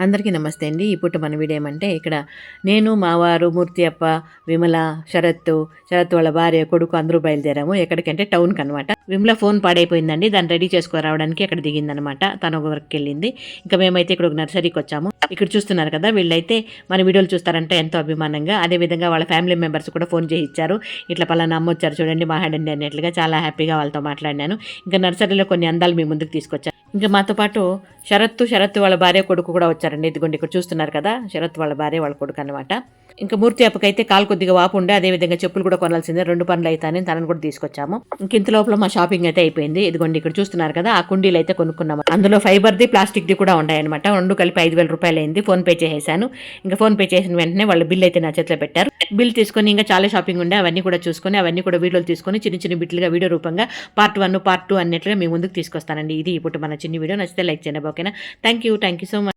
అందరికీ నమస్తే అండి. ఇప్పుడు మన వీడియో ఏమంటే ఇక్కడ నేను, మా వారు, మూర్తి అప్ప, విమల, శరత్ వాళ్ళ భార్య, కొడుకు అందరూ బయలుదేరాము. ఎక్కడికంటే టౌన్కి అనమాట. విమల ఫోన్ పాడైపోయిందండి. దాన్ని రెడీ చేసుకురావడానికి అక్కడ దిగిందనమాట. తను ఒక వర్క్కి వెళ్ళింది. ఇంకా మేమైతే ఇక్కడ ఒక నర్సరీకి వచ్చాము. ఇక్కడ చూస్తున్నారు కదా, వీళ్ళైతే మన వీడియోలు చూస్తారంటే ఎంతో అభిమానంగా. అదేవిధంగా వాళ్ళ ఫ్యామిలీ మెంబర్స్ కూడా ఫోన్ చేసి ఇచ్చారు. ఇట్లా పలానా అమ్మ వచ్చారు చూడండి, మాట్లాడండి అన్నట్లుగా చాలా హ్యాపీగా వాళ్ళతో మాట్లాడినాను. ఇంకా నర్సరీలో కొన్ని అందాలు మీ ముందుకు తీసుకొచ్చాను. ఇంకా మాతో పాటు శరత్ వాళ్ళ భార్య, కొడుకు కూడా వచ్చారండి. ఇదిగోండి ఇక్కడ చూస్తున్నారు కదా, శరత్ వాళ్ళ భార్య, వాళ్ళ కొడుకు అనమాట. ఇంకా మూర్తి అప్పకైతే కాలు కొద్దిగా వాపు ఉండే, అదేవిధంగా చెప్పులు కూడా కొనాల్సిందే, 2 పనులు అవుతాయని తనని కూడా తీసుకొచ్చాము. ఇంక ఇంత లోపల మా షాపింగ్ అయితే అయిపోయింది. ఇదిగోండి ఇక్కడ చూస్తున్నారు కదా, ఆ కుండీలు అయితే కొనుక్కున్నాము. అందులో ఫైబర్ది, ప్లాస్టిక్ది కూడా ఉన్నాయన్నమాట. 2 కలిపి 5,000 రూపాయలు అయింది. ఫోన్ పే చేసేసాను. ఇంకా ఫోన్ పే చేసిన వెంటనే వాళ్ళు బిల్ అయితే నా చేతిలో పెట్టారు. బిల్ తీసుకొని ఇంకా చాలా షాపింగ్ ఉండే, అవన్నీ కూడా చూసుకొని అవన్నీ కూడా వీడియోలు తీసుకొని చిన్న చిన్న బిట్లుగా వీడియో రూపంగా పార్ట్ 1 పార్ట్ 2 అన్నట్లుగా మీ ముందుకు తీసుకొస్తానండి. ఇది ఇప్పుడు మన చిన్న వీడియో. నచ్చితే లైక్ చేయండి. ఓకేనా? Thank you so much.